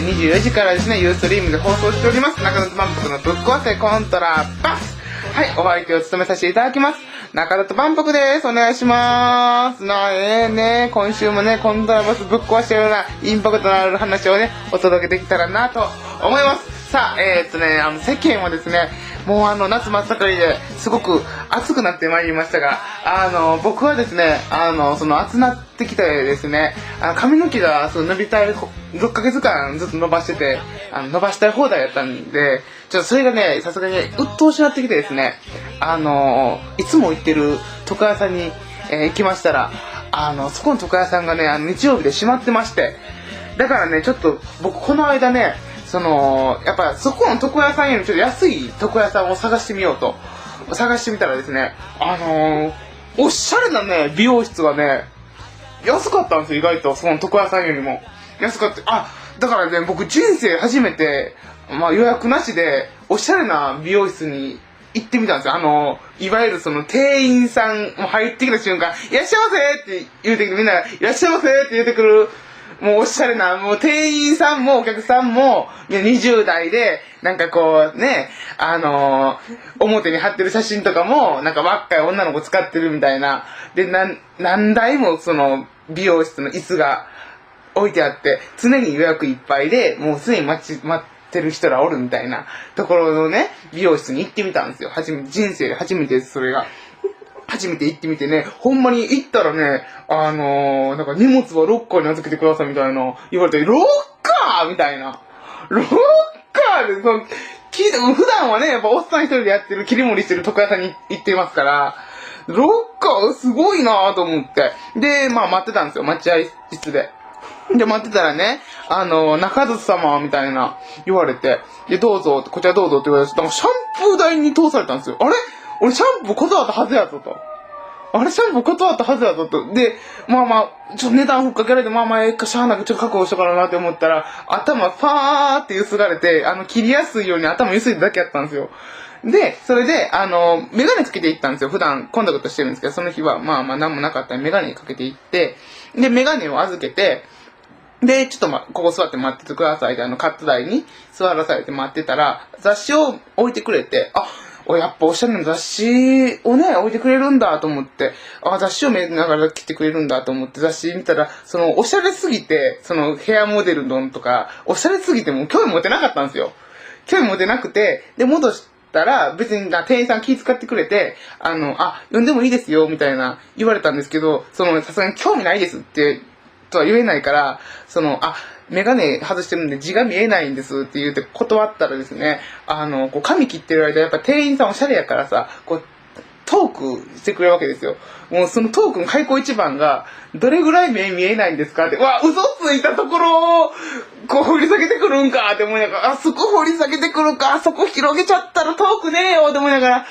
24時からですね、ユーストリームで放送しております、中里万博のぶっ壊せコントラバス。はい、お相手を務めさせていただきます。中里万博です。お願いしまーす。今週もね、コントラバスぶっ壊したようなインパクトのある話をね、お届けできたらなと思います。さあ、世間はですね、もう夏真っ盛りですごく暑くなってまいりましたが、僕はですね、その暑なってきてですね、髪の毛が伸びたい、6ヶ月間ずっと伸ばしてて、伸ばしたい放題やったんで、ちょっとそれがね、さすがに鬱陶しなってきてですね、いつも行ってる床屋さんに、行きましたら、そこの床屋さんがね、日曜日で閉まってまして、だからね、ちょっと僕この間ね、やっぱそこの床屋さんよりちょっと安い床屋さんを探してみようと探してみたらですね、おしゃれなね美容室がね安かったんですよ。意外とその床屋さんよりも安かった。だからね、僕人生初めて、予約なしでおしゃれな美容室に行ってみたんですよ。いわゆるその店員さんも入ってきた瞬間、いらっしゃいませって言うてくる、みんな、いらっしゃいませって言うてくる、もうおしゃれな、もう店員さんもお客さんも、20代で、なんかこうね、表に貼ってる写真とかも、なんか若い女の子使ってるみたいな。で、何台もその美容室の椅子が置いてあって、常に予約いっぱいで、もう常に待ってる人らおるみたいなところのね、美容室に行ってみたんですよ。人生で初めてです、それが。初めて行ってみてね、ほんまに行ったらね、なんか荷物はロッカーに預けてくださいみたいな言われて、ロッカーみたいな。ロッカーで、普段はね、やっぱおっさん一人でやってる、切り盛りしてる床屋さんに行ってますから、ロッカーすごいなぁと思って。で、待ってたんですよ、待合室で。で、待ってたらね、中津様みたいな言われて、で、どうぞ、こちらどうぞって言われて、シャンプー台に通されたんですよ。あれ俺シャンプー断ったはずやぞと。シャンプー断ったはずやぞと。で、ちょっと値段ふっかけられて、しゃあなくちょっと確保しとかなって思ったら、頭ファーってゆすがれて、切りやすいように頭ゆすいだだけやったんですよ。で、それで、メガネつけていったんですよ。普段コンタクトしてるんですけど、その日は、なんもなかったんで、メガネかけていって、で、メガネを預けて、で、ちょっとここ座って待っててくださいって、カット台に座らされて待ってたら、雑誌を置いてくれて、やっぱおしゃれな雑誌をね、置いてくれるんだと思って、雑誌を見ながら来てくれるんだと思って雑誌見たら、おしゃれすぎて、ヘアモデルのとか、おしゃれすぎてもう興味持てなかったんですよ。興味持てなくて、で、戻したら、別に店員さん気遣ってくれて、呼んでもいいですよ、みたいな言われたんですけど、さすがに興味ないですって、とは言えないから、メガネ外してるんで字が見えないんですって言って断ったらですね、髪切ってる間やっぱ店員さんおしゃれやからさ、トークしてくれるわけですよ。もうそのトークの開口一番が、どれぐらい目見えないんですかって、嘘ついたところを、掘り下げてくるんかって思いながら、そこ掘り下げてくるか、そこ広げちゃったらトークねえよって思いながら、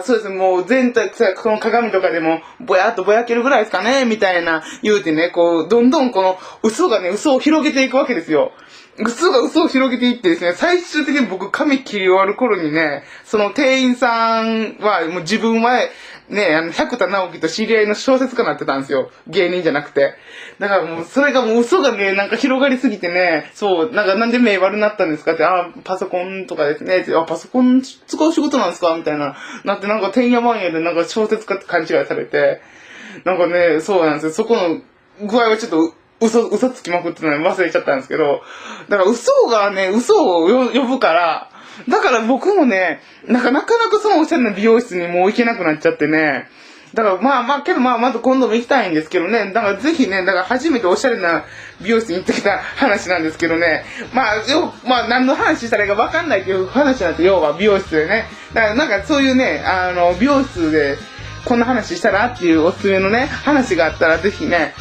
そうですね、もう全体、この鏡とかでも、ぼやっとぼやけるぐらいですかねみたいな言うてね、どんどんこの嘘がね、嘘を広げていくわけですよ。嘘が嘘を広げていってですね、最終的に僕髪切り終わる頃にね、その店員さんは、もう自分はね、百田直樹と知り合いの小説家になってたんですよ。芸人じゃなくて。だからもう、それがもう嘘がね、なんか広がりすぎてね、なんで目悪になったんですかって、パソコンとかですね、パソコン使う仕事なんですかみたいな。なって、なんか、てんやわんやで、なんか小説家って勘違いされて、なんかね、そうなんですよ。そこの具合はちょっと、嘘つきまくってたの忘れちゃったんですけど、だから嘘がね、嘘を呼ぶから、だから僕もね、なかなかそのおしゃれな美容室にもう行けなくなっちゃってね、だからけどまず今度も行きたいんですけどね、だからぜひね、だから初めておしゃれな美容室に行ってきた話なんですけどね、何の話したらいいか分かんないっていう話なんて、要は美容室でね、だからなんかそういうね、美容室で、こんな話したらっていうおすすめのね、話があったらぜひね、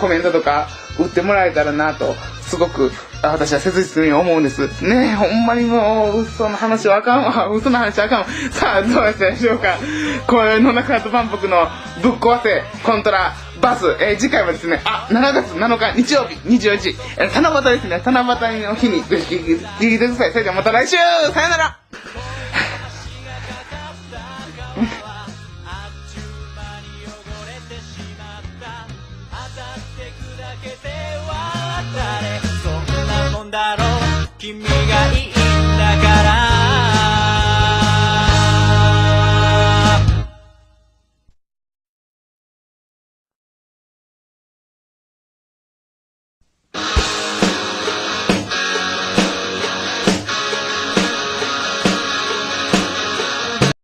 コメントとか打ってもらえたらなと、すごく私は切実に思うんですね。ほんまにもう嘘の話はあかんわ。嘘の話はあかんわ。さあ、どうしたでしょうか。これの中と万博のぶっ壊せコントラバス、次回はですね、7月7日日曜日24時、七夕ですね。七夕の日にぜひ聞いてください。それではまた来週、さよなら。当たって砕けて割ったれ君がい